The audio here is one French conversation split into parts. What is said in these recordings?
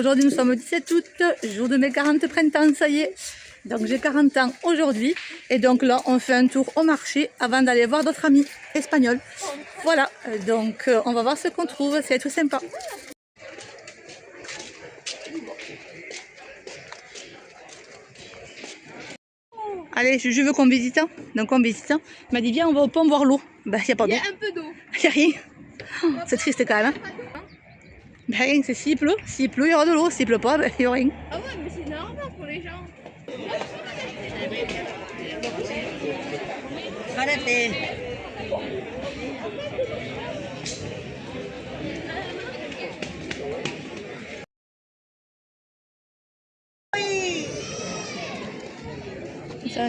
aujourd'hui nous sommes le 17 août, jour de mes 40 printemps, ça y est. Donc j'ai 40 ans aujourd'hui et donc là on fait un tour au marché avant d'aller voir d'autres amis espagnols. Voilà, donc on va voir ce qu'on trouve, c'est tout sympa. Allez, je veux qu'on visite. Donc on visite. Il m'a dit viens on va au pont voir l'eau. Bah il n'y a pas d'eau. Il y a un peu d'eau. Il n'y a rien. Oh, c'est triste quand même. Ben rien, c'est s'il pleut, il y aura de l'eau, s'il pleut pas, ben, il n'y aura rien. Ah ouais, mais c'est normal pour les gens. Arrêtez. Ça.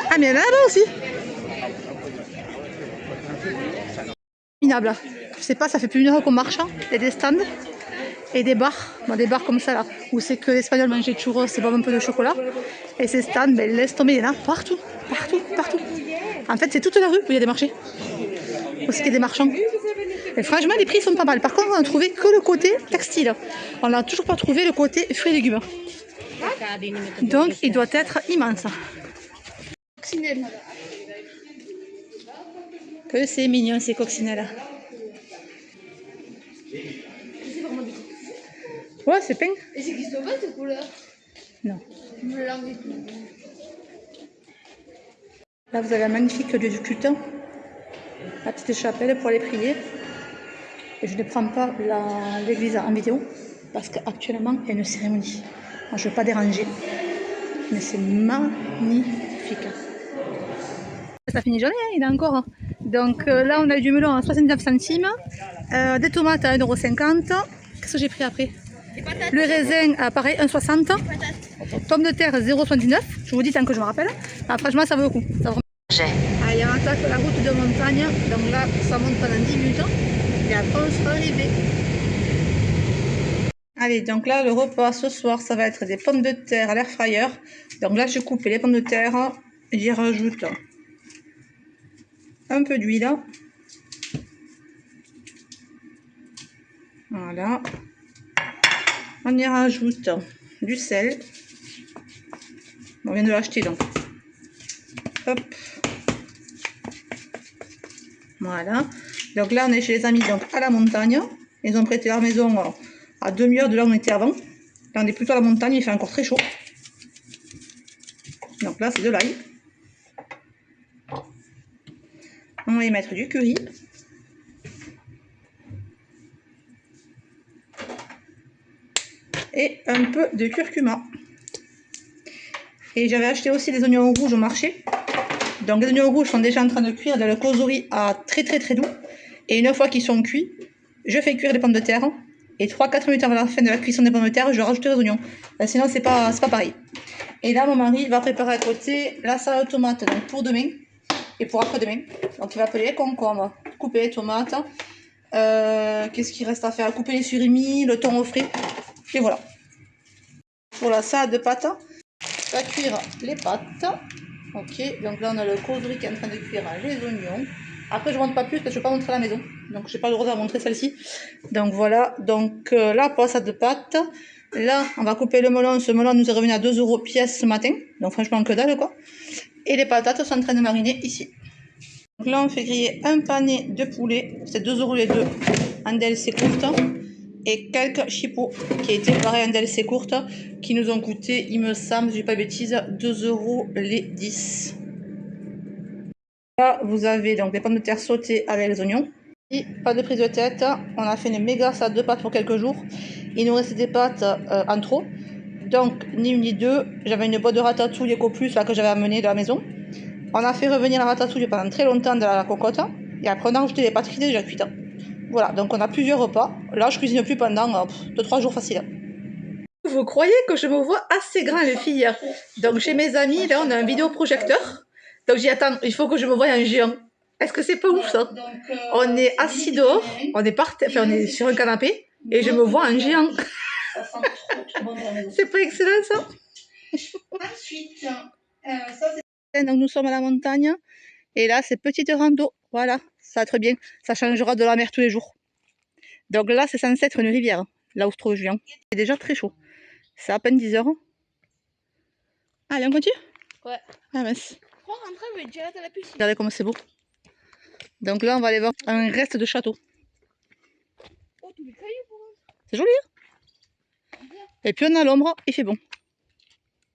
Ah mais il y en a là-bas aussi. Minable. Je sais pas, ça fait plus d'une heure qu'on marche. Il y a des stands et des bars. Bon, des bars comme ça là, où c'est que l'Espagnol mangeait churros, c'est boivent un peu de chocolat. Et ces stands, ben, laisse tomber, il y en a partout, partout, partout. En fait, c'est toute la rue où il y a des marchés. Où c'est qu'il y a des marchands. Et franchement, les prix sont pas mal. Par contre, on a trouvé que le côté textile. On n'a toujours pas trouvé le côté fruits et légumes. Donc, il doit être immense. Coccinelle. Que c'est mignon ces coccinelles. Ouais, c'est peint. Et c'est qui se voit cette couleur? Non. Blanc. Là, vous avez un magnifique lieu du culte. La petite chapelle pour aller prier. Et je ne prends pas l'église en vidéo parce qu'actuellement, il y a une cérémonie. Moi, je ne veux pas déranger. Mais c'est magnifique. Ça finit jamais, hein, il y en a encore. Donc là, on a eu du melon à 79 centimes. Des tomates à 1,50 €. Qu'est-ce que j'ai pris après? Le raisin, pareil, 1,60 €. Pommes de terre, 0,79 €. Je vous dis tant que je me rappelle. Ah, franchement, ça vaut le coup. Allez, on attaque la route de montagne. Donc là, ça monte pendant 10 minutes. Et après, on sera arrivé. Allez, donc là, le repas ce soir, ça va être des pommes de terre à l'air fryer. Donc là, je coupe les pommes de terre. J'y rajoute un peu d'huile. Voilà. On y rajoute du sel. On vient de l'acheter donc. Hop. Voilà. Donc là, on est chez les amis donc à la montagne. Ils ont prêté leur maison à demi-heure de là où on était avant. Là, on est plutôt à la montagne, il fait encore très chaud. Donc là, c'est de l'ail. On va y mettre du curry. Et un peu de curcuma. Et j'avais acheté aussi des oignons rouges au marché. Donc les oignons rouges sont déjà en train de cuire dans le causerie à très doux. Et une fois qu'ils sont cuits, je fais cuire les pommes de terre. Et 3-4 minutes avant la fin de la cuisson des pommes de terre, je rajoute les oignons. Sinon c'est pas pareil. Et là mon mari va préparer à côté la salade de tomates donc pour demain et pour après-demain. Donc il va appeler les concombres, couper les tomates. Qu'est-ce qu'il reste à faire? Couper les surimi, le thon au frais. Et voilà. Pour la salade de pâtes, on va cuire les pâtes. Ok, donc là on a le causerie qui est en train de cuire les oignons. Après je ne montre pas plus parce que je ne vais pas montrer la maison. Donc je n'ai pas le droit de montrer celle-ci. Donc voilà, donc là pour la salade de pâtes. Là on va couper le melon. Ce melon nous est revenu à 2 € pièce ce matin. Donc franchement que dalle quoi. Et les patates sont en train de mariner ici. Donc là on fait griller un pané de poulet. C'est 2 € les deux en DLC courte. Et quelques chipots qui étaient pareil en DLC courte, qui nous ont coûté, il me semble, si je dis pas de bêtises, 2 € les 10. Là, vous avez donc des pommes de terre sautées avec les oignons. Et pas de prise de tête, on a fait une méga salade de pâtes pour quelques jours. Il nous restait des pâtes en trop. Donc, ni une ni deux, j'avais une boîte de ratatouille EcoPlus là, que j'avais amenée de la maison. On a fait revenir la ratatouille pendant très longtemps de la cocotte. Et après, on a rajouté les pâtes qui étaient déjà cuites. Voilà, donc on a plusieurs repas. Là, je cuisine plus pendant 2-3 jours facile. Vous croyez que je me vois assez grand, les filles? Donc, chez mes amis, là, on a un vidéoprojecteur. Donc, j'y attends, il faut que je me voie en géant. Est-ce que c'est pas ouf, ça? On est assis dehors, on est par terre, enfin, on est sur un canapé, et je me vois en géant. C'est pas excellent, ça? Ensuite, ça, c'est... Donc, nous sommes à la montagne, et là, c'est petite rando. Voilà, ça va être bien. Ça changera de la mer tous les jours. Donc là, c'est censé être une rivière, hein, là où se trouve Julien. Il est déjà très chaud. C'est à peine 10 h. Allez, on continue? Ouais. Ah mince. Pour rentrer, mais direct à la piscine. Regardez comme c'est beau. Donc là, on va aller voir un reste de château. Oh, tous les cailloux pour moi. C'est joli, hein? Et puis on a l'ombre, il fait bon.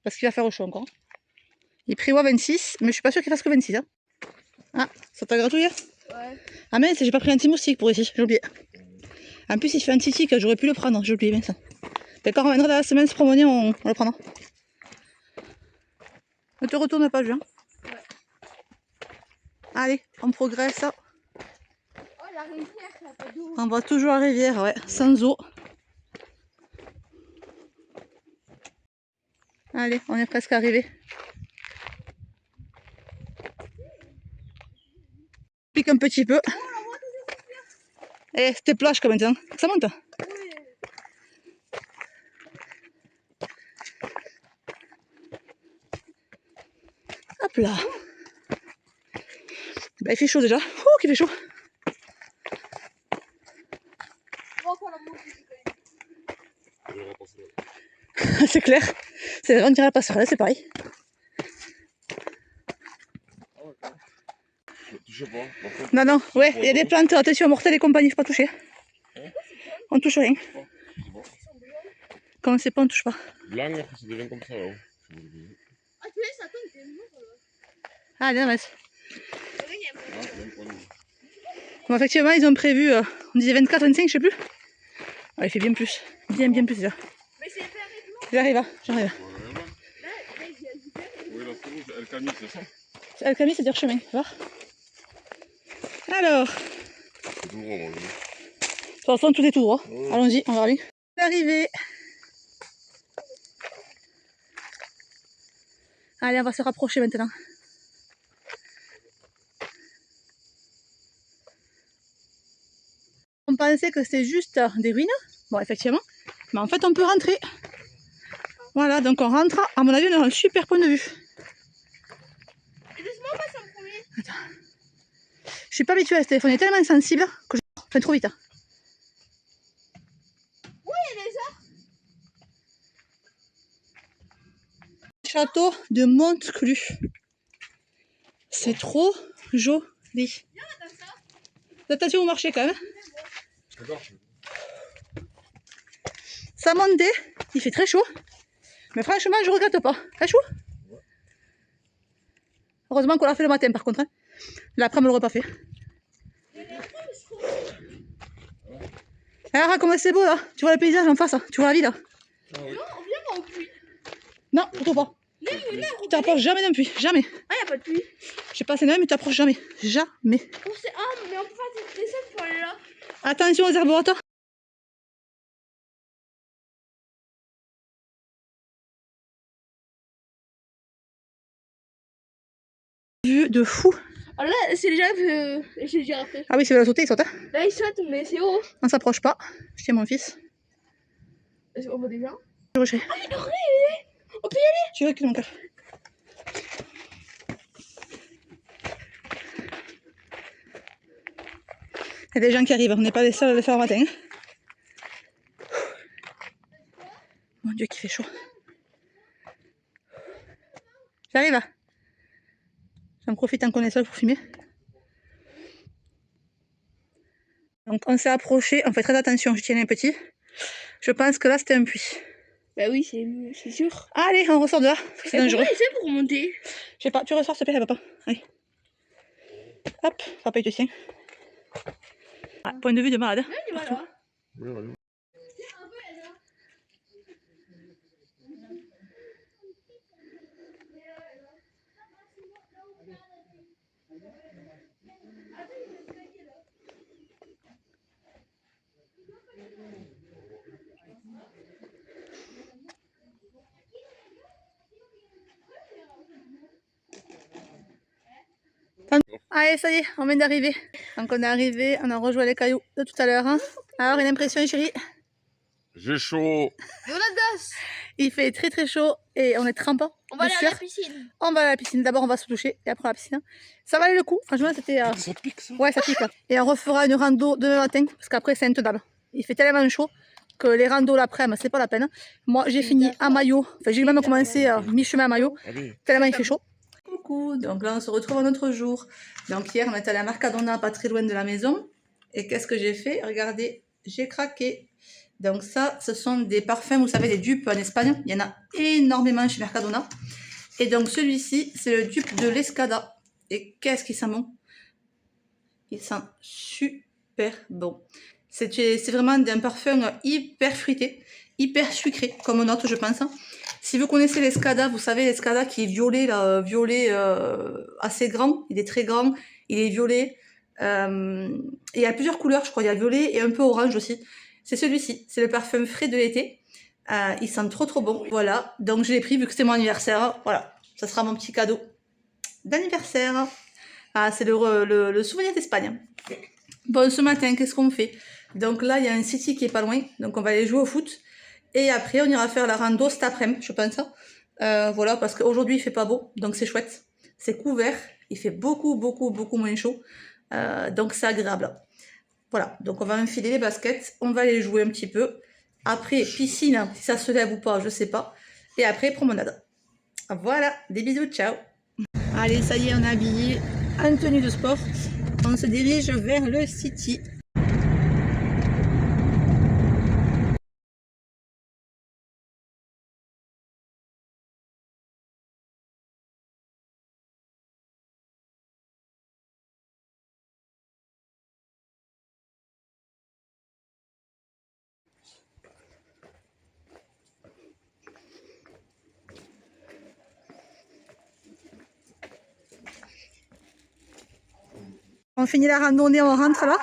Parce qu'il va faire chaud encore. Il prévoit 26, mais je suis pas sûre qu'il fasse que 26. Hein. Ah, ça t'a gratouillé? Ouais. Ah mince, j'ai pas pris un petit moustique pour ici, j'ai oublié. En plus, il fait un titique, j'aurais pu le prendre, j'ai oublié, mince. Quand on viendra dans la semaine se promener, on le prendra. Ne te retourne pas, Julien. Ouais. Allez, on progresse. Oh, la rivière, ça pas d'eau. On va toujours à la rivière, ouais, sans eau. Allez, on est presque arrivé. Pique un petit peu. Et c'était plage comme maintenant. Ça monte. Oui. Hop là. Ben, il fait chaud déjà. Oh, qu'il fait chaud. On va encore la montée du caillou. C'est clair. C'est on dirait la passerelle, c'est pareil. Touchez pas. Non, non, ouais, il y a des plantes, attention, mortelles et compagnie, faut pas toucher. On touche rien. Quand on sait pas, on touche pas. Blanc, après ça devient comme ça là-haut. Ah, tu sais, ça tombe, c'est une là. Allez, on reste. Regarde. Bon, effectivement, ils ont prévu, on disait 24, 25, je sais plus. Ah, il fait bien plus. Bien plus déjà. Mais c'est hyper rythme. J'arrive, hein, j'arrive. Là, il y a du vert. Oui, là, c'est rouge, El Camille, c'est ça? Le Camille, c'est dire chemin, tu vois. Alors, C'est tout gros, moi. de toute façon, tout est tout droit. Ouais. Allons-y, on verra bien. Arrivé. Allez, on va se rapprocher maintenant. On pensait que c'était juste des ruines. Bon, effectivement. Mais en fait, on peut rentrer. Voilà, donc on rentre. À mon avis, on a un super point de vue. Laisse-moi passer en premier. Je suis pas habituée à ce téléphone, il est tellement sensible que je fais trop vite. Hein. Oui, il y a des arbres. Château de Montclus. C'est trop joli. Viens, on attend ça. Faites attention au marché quand même. D'accord. Ça monte, il fait très chaud. Mais franchement, je regrette pas. Très chaud. Heureusement qu'on l'a fait le matin par contre. Hein. L'après, on ne l'aurait pas fait. Alors, comment c'est beau là. Tu vois le paysage en face, hein. Tu vois la ville là. Ah oui. Non, on vient voir au puits. Non, surtout pas. Tu t'approches jamais d'un puits. Jamais. Ah, il n'y a pas de puits. Je sais pas, c'est mais tu t'approches jamais. Jamais. Oh, c'est... Ah, mais on peut faire des descentes pour aller là. Attention aux arboreteurs. Vue de fou. Ah, là, c'est déjà... j'ai déjà fait. Ah oui, c'est la sauter, il saute. Hein. Là, il saute, mais c'est haut. On s'approche pas. Je tiens mon fils. On voit déjà. Je recherche. Ah, il est doré, il est... On peut y aller. Tu recules mon cœur. Il y a des gens qui arrivent, on n'est pas les seuls à le faire le matin. Mon Dieu, qu'il fait chaud. J'arrive. J'en profite tant qu'on est seul pour fumer. Donc on s'est approché, on fait très attention, je tiens un petit. Je pense que là c'était un puits. Bah oui, c'est sûr. Allez, on ressort de là, c'est dangereux. Comment il fait pour monter? Je sais pas, tu ressors s'il te plaît, papa. Allez. Hop, papa il te tient. Ah, point de vue de malade. Là, il va là. Oui, allez. Allez, ça y est, on vient d'arriver. Donc on est arrivé, on a rejoint les cailloux de tout à l'heure. Hein. Alors, une impression, chérie? J'ai chaud. Donadas. Il fait très très chaud et on est trempant. On va aller à la piscine. On va à la piscine. D'abord, on va se doucher et après à la piscine. Ça valait le coup. Franchement, c'était. Ça pique ça. Ouais, ça pique. Et on refera une rando demain matin parce qu'après, c'est intenable. Il fait tellement chaud que les randos l'après-midi, c'est pas la peine. Moi, j'ai fini à maillot. Enfin, j'ai même commencé mi-chemin à maillot. Allez. Tellement il fait chaud. Coucou. Donc là, on se retrouve un autre jour. Donc hier, on était allé à Mercadona, pas très loin de la maison. Et qu'est-ce que j'ai fait? Regardez, j'ai craqué. Donc ça, ce sont des parfums, vous savez, des dupes en Espagne. Il y en a énormément chez Mercadona. Et donc celui-ci, c'est le dupe de l'Escada. Et qu'est-ce qu'il sent bon? Il sent super bon. C'est vraiment un parfum hyper fruité, hyper sucré, comme note, je pense. Si vous connaissez l'Escada, vous savez l'Escada qui est violet, là, violet assez grand. Il est très grand, il est violet. Et il y a plusieurs couleurs, je crois. Il y a violet et un peu orange aussi. C'est celui-ci, c'est le parfum frais de l'été. Il sent trop trop bon. Voilà, donc je l'ai pris vu que c'était mon anniversaire. Voilà, ça sera mon petit cadeau d'anniversaire. Ah, c'est le souvenir d'Espagne. Bon, ce matin, qu'est-ce qu'on fait? Donc là, il y a un City qui est pas loin. Donc on va aller jouer au foot. Et après, on ira faire la rando cet après-midi, je pense. Voilà, parce qu'aujourd'hui, il fait pas beau. Donc c'est chouette. C'est couvert. Il fait beaucoup, beaucoup, beaucoup moins chaud. Donc c'est agréable. Voilà, donc on va enfiler les baskets. On va aller jouer un petit peu. Après, piscine, si ça se lève ou pas, je sais pas. Et après, promenade. Voilà, des bisous, ciao. Allez, ça y est, on est habillé en tenue de sport. On se dirige vers le City. On finit la randonnée, on rentre là.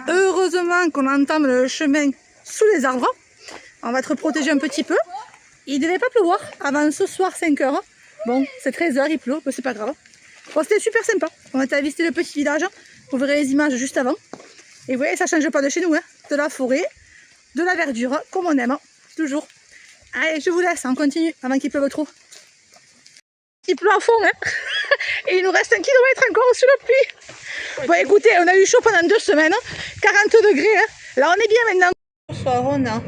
Heureusement qu'on entame le chemin sous les arbres. On va être protégé un petit peu. Il ne devait pas pleuvoir avant ce soir 5h. Bon, c'est 13h, il pleut, mais c'est pas grave. Bon, c'était super sympa. On a été à visiter le petit village. Vous verrez les images juste avant. Et vous voyez, ça ne change pas de chez nous. Hein. De la forêt, de la verdure, comme on aime. Toujours. Allez, je vous laisse, on continue avant qu'il pleuve trop. Il pleut à fond, hein. Et il nous reste 1 kilomètre encore sous la pluie. Bon, écoutez, on a eu chaud pendant 2 semaines. 40 degrés, hein. Là, on est bien maintenant. Ce soir, on a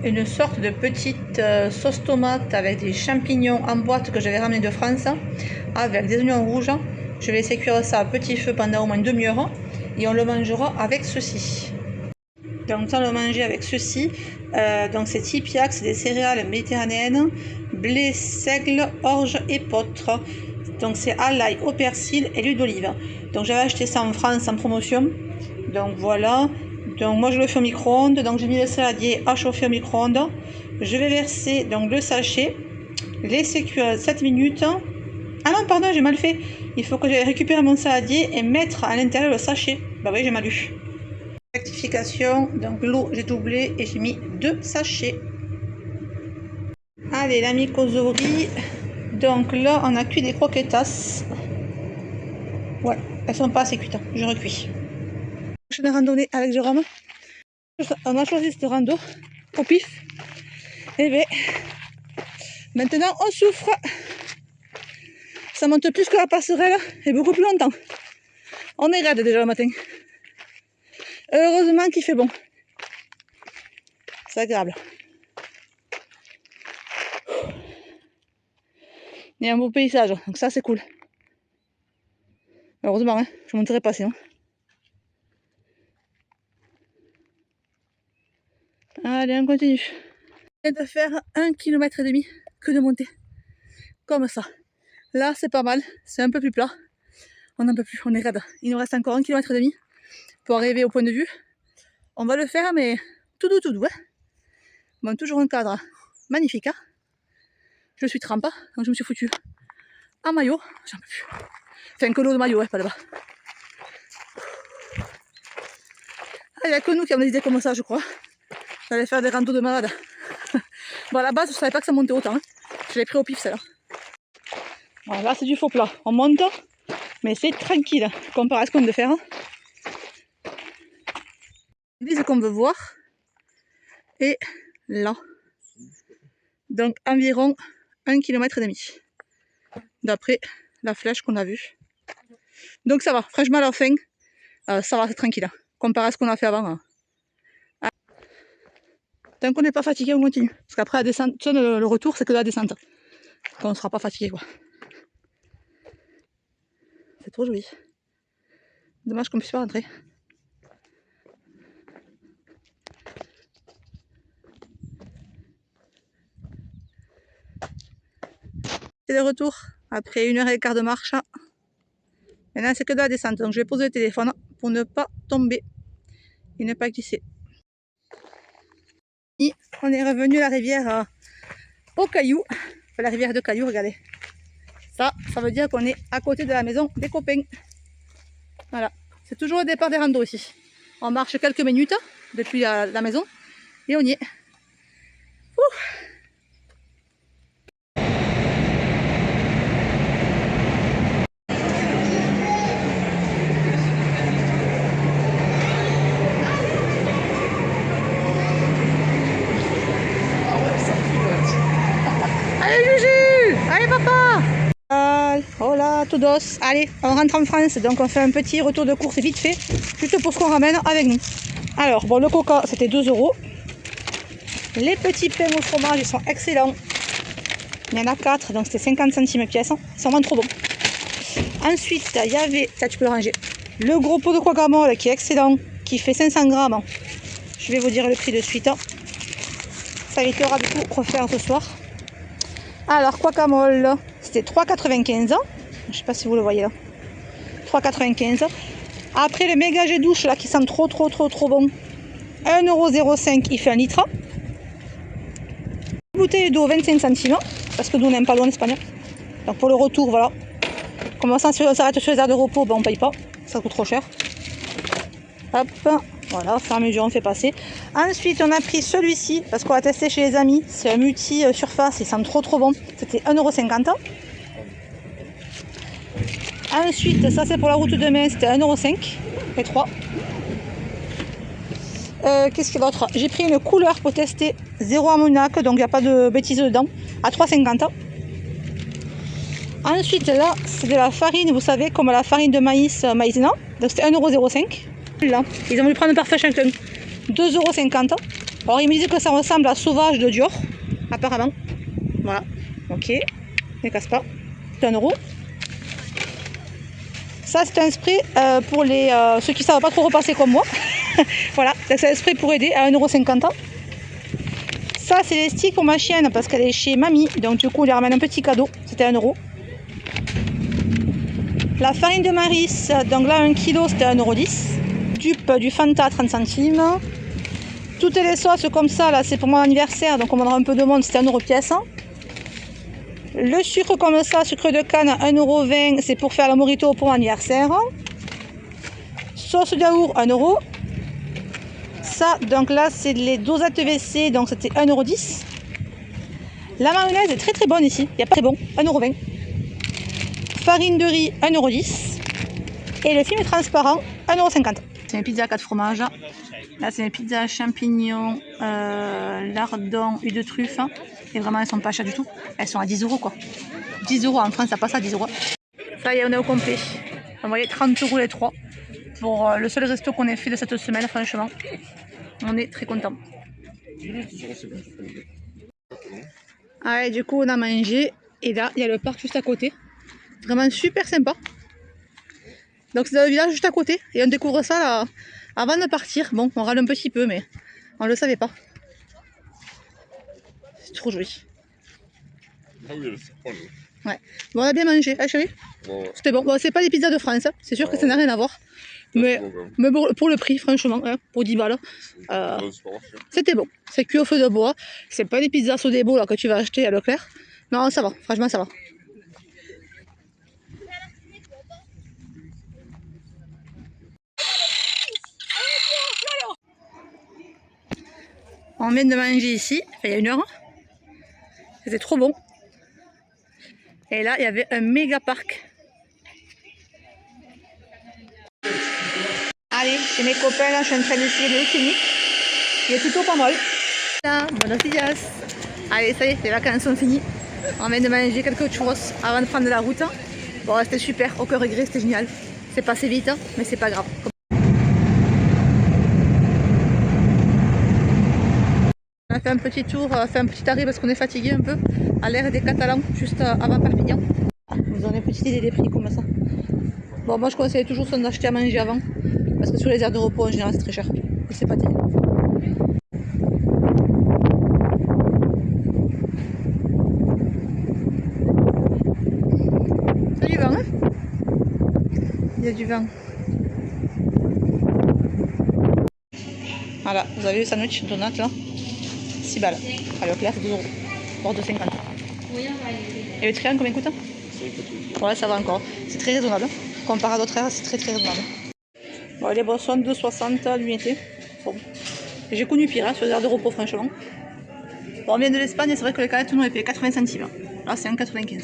une sorte de petite sauce tomate avec des champignons en boîte que j'avais ramené de France, avec des oignons rouges. Je vais laisser cuire ça à petit feu pendant au moins 1 demi-heure et on le mangera avec ceci. Donc on va le manger avec ceci. Donc c'est Tipiac, c'est des céréales méditerranéennes, blé, seigle, orge et potre. Donc c'est à l'ail, au persil et l'huile d'olive. Donc j'avais acheté ça en France en promotion. Donc voilà. Donc moi je le fais au micro-ondes. Donc j'ai mis le saladier à chauffer au micro-ondes. Je vais verser donc le sachet, laisser cuire 7 minutes. Ah non, pardon, j'ai mal fait. Il faut que j'aille récupérer mon saladier et mettre à l'intérieur le sachet. Bah oui, j'ai mal lu. Rectification, donc l'eau j'ai doublé et j'ai mis 2 sachets. Allez, l'ami Kozori. Donc là, on a cuit des croquetas. Voilà, elles sont pas assez cuites, je recuis. Prochaine randonnée avec Jérôme. On a choisi cette rando au pif. Et bien, maintenant on souffre. Ça monte plus que la passerelle et beaucoup plus longtemps. On est raide déjà le matin. Heureusement qu'il fait bon. C'est agréable. Il y a un beau paysage, donc ça c'est cool. Heureusement, hein, je ne monterai pas sinon. Allez, on continue. Je viens de faire 1,5 km que de monter. Comme ça. Là, c'est pas mal. C'est un peu plus plat. On n'en peut plus, on est raide. Il nous reste encore 1,5 km pour arriver au point de vue. On va le faire, mais tout doux, hein. Bon, toujours un cadre magnifique, hein. Je suis trempe, donc je me suis foutue en maillot. J'en peux plus. Enfin, que l'eau de maillot, hein, pas là-bas. Il n'y a que nous qui avons des idées comme ça, je crois. J'allais faire des randos de malade. Bon, à la base, je savais pas que ça montait autant. Hein. Je l'ai pris au pif, celle-là. Bon, là, c'est du faux plat. On monte, mais c'est tranquille comparé à ce qu'on veut faire. L'église qu'on veut voir est là. Donc environ 1,5 km d'après la flèche qu'on a vue. Donc ça va, franchement à la fin, ça va, c'est tranquille. Comparé à ce qu'on a fait avant. Tant qu'on n'est pas fatigué, on continue. Parce qu'après la descente, le retour, c'est que la descente. On ne sera pas fatigué quoi. C'est trop joli. Dommage qu'on ne puisse pas rentrer. C'est le retour après 1h15 de marche. Maintenant c'est que de la descente, donc je vais poser le téléphone pour ne pas tomber et ne pas glisser. Et on est revenu à la rivière aux cailloux, enfin, la rivière de cailloux, regardez. Ça veut dire qu'on est à côté de la maison des copains. Voilà, c'est toujours le départ des randos ici. On marche quelques minutes depuis la maison et on y est. Ouh. Allez Juju, allez papa. Hola todos, allez on rentre en France, donc on fait un petit retour de course vite fait, juste pour ce qu'on ramène avec nous. Alors bon, le coca c'était 2 €. Les petits pains au fromage ils sont excellents. Il y en a 4, donc c'était 50 centimes pièce, ils sont vraiment trop bons. Ensuite il y avait, ça tu peux le ranger, le gros pot de guacamole qui est excellent, qui fait 500 grammes. Je vais vous dire le prix de suite. Ça évitera de tout refaire ce soir. Alors, guacamole, c'était 3,95 €. Je ne sais pas si vous le voyez là. 3,95 €. Après, le méga jet douche là qui sent trop bon. 1,05 €, il fait 1 litre. Bouteille d'eau 25 centimes. Parce que nous, on n'aime pas l'eau en Espagne. Donc, pour le retour, voilà. Comme on s'arrête sur les aires de repos, ben, on ne paye pas. Ça coûte trop cher. Hop. Voilà, au fur et à mesure on fait passer. Ensuite on a pris celui-ci parce qu'on l'a testé chez les amis. C'est un multi surface, il sent trop bon. C'était 1,50 €. Ensuite ça c'est pour la route de main, c'était 1,05 €. Les 3. Qu'est-ce qu'il y a d'autre? J'ai pris une couleur pour tester 0 ammoniac, donc il n'y a pas de bêtises dedans, à 3,50 €. Ensuite là c'est de la farine, vous savez, comme la farine de maïs maïzena. Donc c'était 1,05 €. Là, ils ont voulu prendre un parfait chacun. 2,50 €. Alors ils me disent que ça ressemble à Sauvage de Dior, apparemment. Voilà, ok, ne casse pas. C'est 1 €. Ça c'est un spray pour les ceux qui ne savent pas trop repasser comme moi. Voilà, c'est un spray pour aider à 1,50 €. Ça c'est les sticks pour ma chienne parce qu'elle est chez mamie, donc du coup on lui ramène un petit cadeau, c'était 1 €. La farine de maris, donc là 1 kg c'était 1,10 €. Du Fanta 30 centimes. Toutes les sauces comme ça là c'est pour mon anniversaire, donc on vendra un peu de monde, c'était 1 € pièce. Le sucre comme ça, sucre de canne 1,20 €, c'est pour faire le mojito pour mon anniversaire. Sauce de yaourt 1 €. Ça donc là c'est les dosettes WC, donc c'était 1,10 €. La mayonnaise est très bonne ici, il n'y a pas très bon, 1,20 €. Farine de riz 1,10 €. Et le film transparent 1,50 €. C'est une pizza à 4 fromages. Là, c'est une pizza à champignons, lardons, huile de truffe. Et vraiment, elles sont pas chères du tout. Elles sont à 10 € quoi. 10 € en France, ça passe à 10 €. Ça y est, on est au complet. On voyait 30 € les 3. Pour le seul resto qu'on ait fait de cette semaine, franchement. On est très contents. Allez, du coup, on a mangé. Et là, il y a le parc juste à côté. Vraiment super sympa. Donc c'est dans le village juste à côté et on découvre ça là, avant de partir. Bon, on râle un petit peu mais on le savait pas. C'est trop joli. Ah oui, c'est pas joli. Ouais. Bon, on a bien mangé, hein chérie? Ouais. C'était bon. Bon, c'est pas les pizzas de France, hein. C'est sûr que ça n'a rien à voir. Mais pour le prix, franchement, hein, pour 10 balles, c'était bon. C'est cuit au feu de bois. C'est pas les pizzas Sodebo là que tu vas acheter à Leclerc. Non, ça va. Franchement, ça va. On vient de manger ici, il y a 1 heure. C'était trop bon. Et là, il y avait un méga parc. Allez, chez mes copains, là, je suis en train d'essayer le clinique. Il est plutôt pas mal. Là, buenos días. Allez, ça y est, les vacances sont finies. On vient de manger quelques churros avant de prendre la route. Bon, c'était super, aucun regret, c'était génial. C'est passé vite, mais c'est pas grave. On a fait un petit tour, fait un petit arrêt parce qu'on est fatigué un peu à l'ère des Catalans, juste avant Perpignan. Vous avez une petite idée des prix comme ça. Bon, moi je conseille toujours d'en acheter à manger avant parce que sur les aires de repos en général c'est très cher et c'est pas terrible. Il y a du vent, hein? Il y a du vent. Voilà, vous avez le sandwich donut là, 6 balles. À Leclerc, 2 euros. Bord de 50. Et le triangle, combien coûte? Ouais, ça va encore. C'est très raisonnable. Comparé à d'autres aires, c'est très raisonnable. Bon, les boissons, 2,60 à l'unité. Bon. J'ai connu pire sur les aires de repos, franchement. Bon, on vient de l'Espagne et c'est vrai que les canettes, nous, on les paye 80 centimes. Là, c'est 1,95.